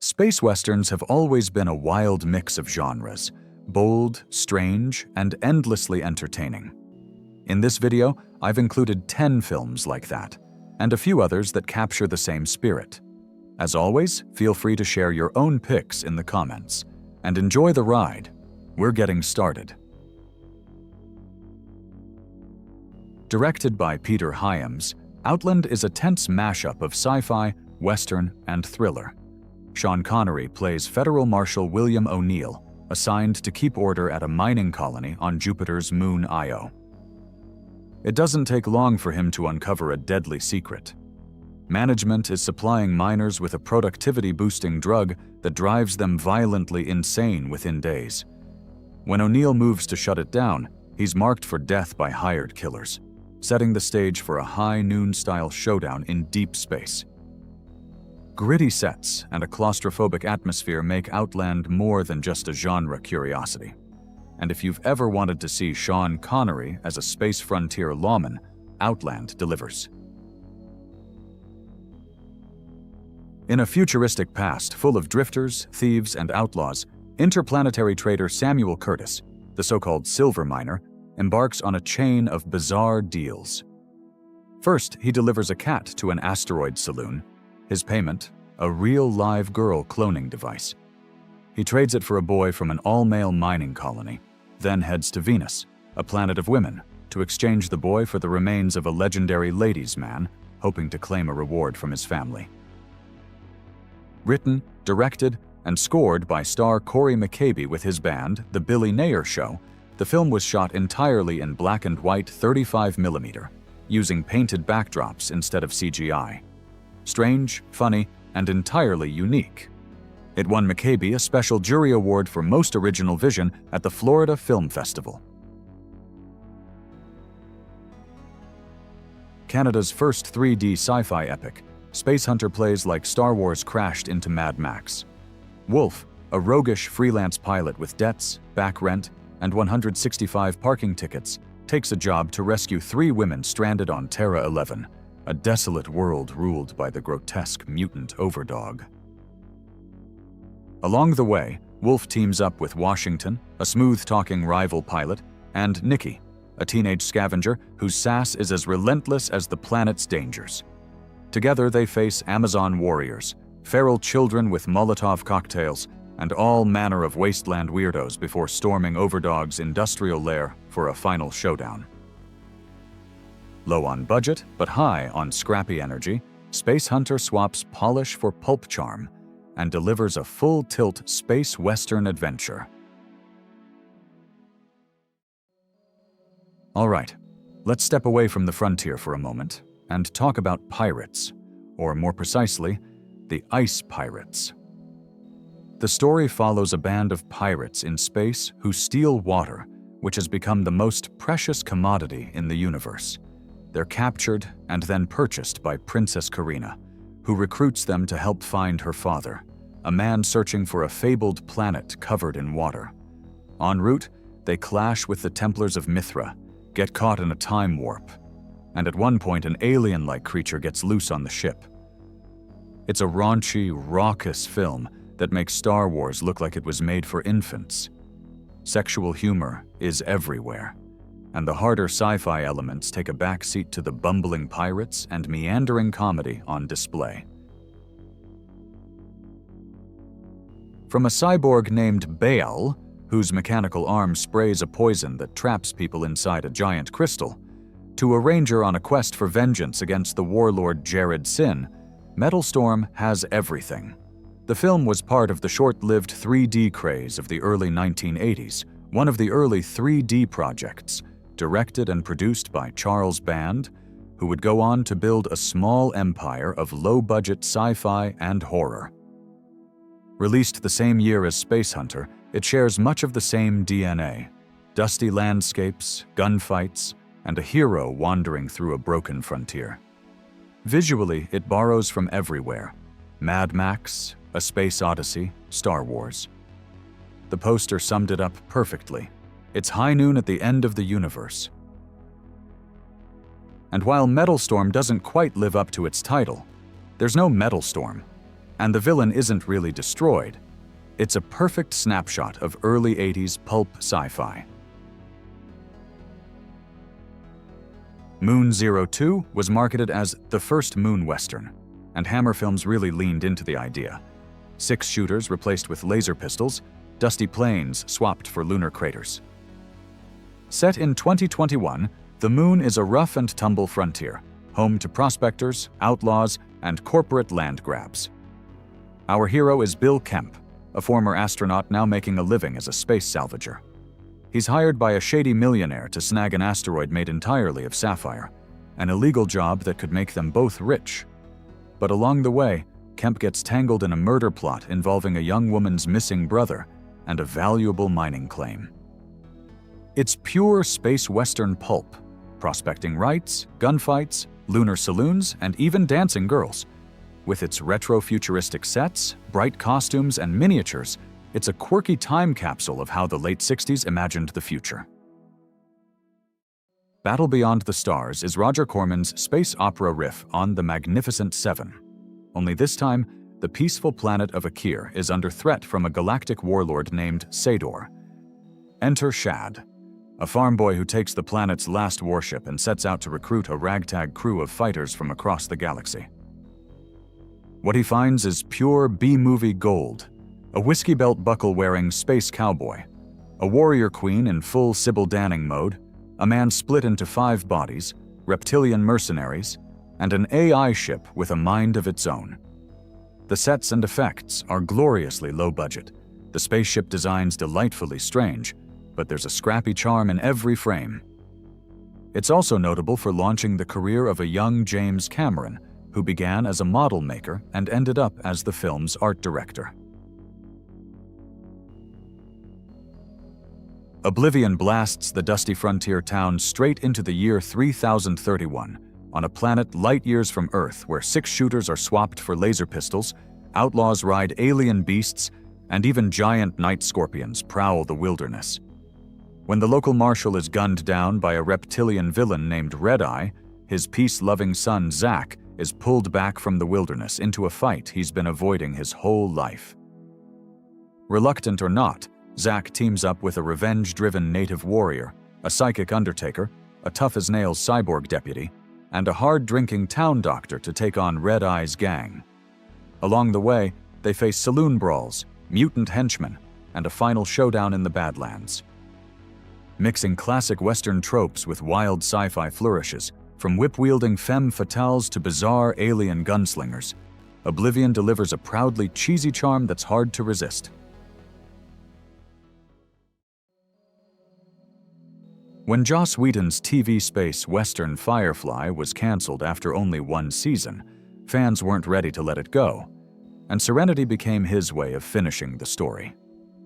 Space westerns have always been a wild mix of genres, bold, strange, and endlessly entertaining. In this video, I've included 10 films like that, and a few others that capture the same spirit. As always, feel free to share your own picks in the comments, and enjoy the ride. We're getting started. Directed by Peter Hyams, Outland is a tense mashup of sci-fi, western, and thriller. Sean Connery plays Federal Marshal William O'Neill, assigned to keep order at a mining colony on Jupiter's moon Io. It doesn't take long for him to uncover a deadly secret. Management is supplying miners with a productivity-boosting drug that drives them violently insane within days. When O'Neill moves to shut it down, he's marked for death by hired killers, setting the stage for a high noon-style showdown in deep space. Gritty sets and a claustrophobic atmosphere make Outland more than just a genre curiosity. And if you've ever wanted to see Sean Connery as a space frontier lawman, Outland delivers. In a futuristic past full of drifters, thieves, and outlaws, interplanetary trader Samuel Curtis, the so-called silver miner, embarks on a chain of bizarre deals. First, he delivers a cat to an asteroid saloon. His payment, a real live girl cloning device. He trades it for a boy from an all-male mining colony, then heads to Venus, a planet of women, to exchange the boy for the remains of a legendary ladies' man, hoping to claim a reward from his family. Written, directed, and scored by star Corey McCabe with his band, The Billy Nair Show, the film was shot entirely in black and white 35mm, using painted backdrops instead of CGI. Strange, funny, and entirely unique. It won McCabe a special jury award for Most Original Vision at the Florida Film Festival. Canada's first 3D sci-fi epic, Spacehunter plays like Star Wars crashed into Mad Max. Wolf, a roguish freelance pilot with debts, back rent, and 165 parking tickets, takes a job to rescue 3 women stranded on Terra 11, a desolate world ruled by the grotesque mutant overdog. Along the way, Wolf teams up with Washington, a smooth-talking rival pilot, and Nikki, a teenage scavenger whose sass is as relentless as the planet's dangers. Together they face Amazon warriors, feral children with Molotov cocktails, and all manner of wasteland weirdos before storming Overdog's industrial lair for a final showdown. Low on budget, but high on scrappy energy, Spacehunter swaps polish for pulp charm and delivers a full-tilt space western adventure. All right, let's step away from the frontier for a moment and talk about pirates, or more precisely, the ice pirates. The story follows a band of pirates in space who steal water, which has become the most precious commodity in the universe. They're captured and then purchased by Princess Karina, who recruits them to help find her father, a man searching for a fabled planet covered in water. En route, they clash with the Templars of Mithra, get caught in a time warp, and at one point an alien-like creature gets loose on the ship. It's a raunchy, raucous film that makes Star Wars look like it was made for infants. Sexual humor is everywhere, and the harder sci-fi elements take a backseat to the bumbling pirates and meandering comedy on display. From a cyborg named Baal, whose mechanical arm sprays a poison that traps people inside a giant crystal, to a ranger on a quest for vengeance against the warlord Jared-Syn, Metalstorm has everything. The film was part of the short-lived 3D craze of the early 1980s, one of the early 3D projects, directed and produced by Charles Band, who would go on to build a small empire of low-budget sci-fi and horror. Released the same year as Spacehunter, it shares much of the same DNA: dusty landscapes, gunfights, and a hero wandering through a broken frontier. Visually, it borrows from everywhere: Mad Max, A Space Odyssey, Star Wars. The poster summed it up perfectly. It's high noon at the end of the universe. And while Metalstorm doesn't quite live up to its title, there's no Metalstorm. And the villain isn't really destroyed. It's a perfect snapshot of early 80s pulp sci-fi. Moon 02 was marketed as the first Moon Western, and Hammer Films really leaned into the idea. 6 shooters replaced with laser pistols, dusty plains swapped for lunar craters. Set in 2021, the Moon is a rough and tumble frontier, home to prospectors, outlaws, and corporate land grabs. Our hero is Bill Kemp, a former astronaut now making a living as a space salvager. He's hired by a shady millionaire to snag an asteroid made entirely of sapphire, an illegal job that could make them both rich. But along the way, Kemp gets tangled in a murder plot involving a young woman's missing brother and a valuable mining claim. It's pure space western pulp, prospecting rights, gunfights, lunar saloons, and even dancing girls. With its retro-futuristic sets, bright costumes, and miniatures, it's a quirky time capsule of how the late 60s imagined the future. Battle Beyond the Stars is Roger Corman's space opera riff on The Magnificent Seven. Only this time, the peaceful planet of Akir is under threat from a galactic warlord named Sador. Enter Shad, a farm boy who takes the planet's last warship and sets out to recruit a ragtag crew of fighters from across the galaxy. What he finds is pure B-movie gold, a whiskey belt buckle-wearing space cowboy, a warrior queen in full Sybil Danning mode, a man split into 5 bodies, reptilian mercenaries, and an AI ship with a mind of its own. The sets and effects are gloriously low-budget, the spaceship designs delightfully strange, but there's a scrappy charm in every frame. It's also notable for launching the career of a young James Cameron, who began as a model maker and ended up as the film's art director. Oblivion blasts the dusty frontier town straight into the year 3031, on a planet light years from Earth where 6 shooters are swapped for laser pistols, outlaws ride alien beasts, and even giant night scorpions prowl the wilderness. When the local marshal is gunned down by a reptilian villain named Red Eye, his peace-loving son Zack is pulled back from the wilderness into a fight he's been avoiding his whole life. Reluctant or not, Zack teams up with a revenge-driven native warrior, a psychic undertaker, a tough-as-nails cyborg deputy, and a hard-drinking town doctor to take on Red Eye's gang. Along the way, they face saloon brawls, mutant henchmen, and a final showdown in the Badlands. Mixing classic Western tropes with wild sci-fi flourishes, from whip-wielding femme fatales to bizarre alien gunslingers, Oblivion delivers a proudly cheesy charm that's hard to resist. When Joss Whedon's TV space western Firefly was canceled after only 1 season, fans weren't ready to let it go, and Serenity became his way of finishing the story.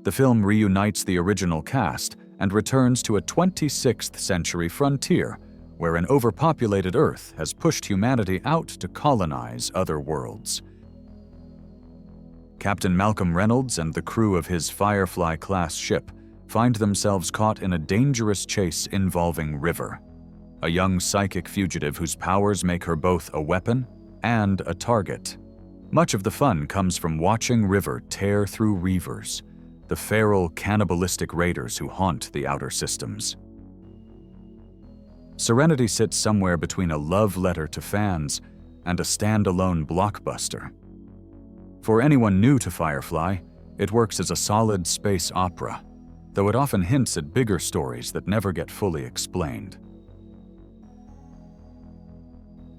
The film reunites the original cast and returns to a 26th century frontier where an overpopulated Earth has pushed humanity out to colonize other worlds. Captain Malcolm Reynolds and the crew of his Firefly-class ship find themselves caught in a dangerous chase involving River, a young psychic fugitive whose powers make her both a weapon and a target. Much of the fun comes from watching River tear through Reavers, the feral, cannibalistic raiders who haunt the outer systems. Serenity sits somewhere between a love letter to fans and a standalone blockbuster. For anyone new to Firefly, it works as a solid space opera, though it often hints at bigger stories that never get fully explained.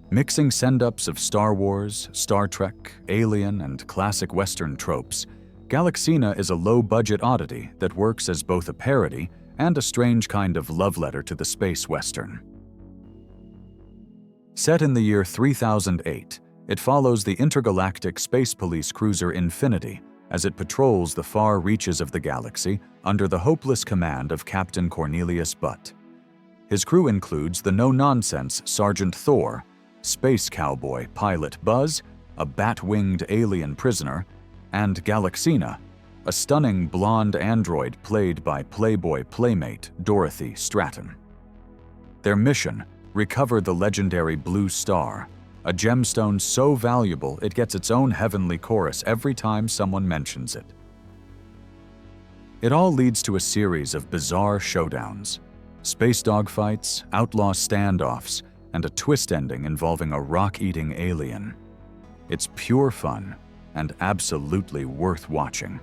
Mixing send-ups of Star Wars, Star Trek, Alien, and classic Western tropes, Galaxina is a low-budget oddity that works as both a parody and a strange kind of love letter to the space Western. Set in the year 3008, it follows the intergalactic space police cruiser Infinity as it patrols the far reaches of the galaxy under the hopeless command of Captain Cornelius Butt. His crew includes the no-nonsense Sergeant Thor, space cowboy pilot Buzz, a bat-winged alien prisoner, and Galaxina, a stunning blonde android played by Playboy playmate Dorothy Stratton. Their mission: recover the legendary Blue Star, a gemstone so valuable it gets its own heavenly chorus every time someone mentions it. It all leads to a series of bizarre showdowns, space dogfights, outlaw standoffs, and a twist ending involving a rock-eating alien. It's pure fun and absolutely worth watching.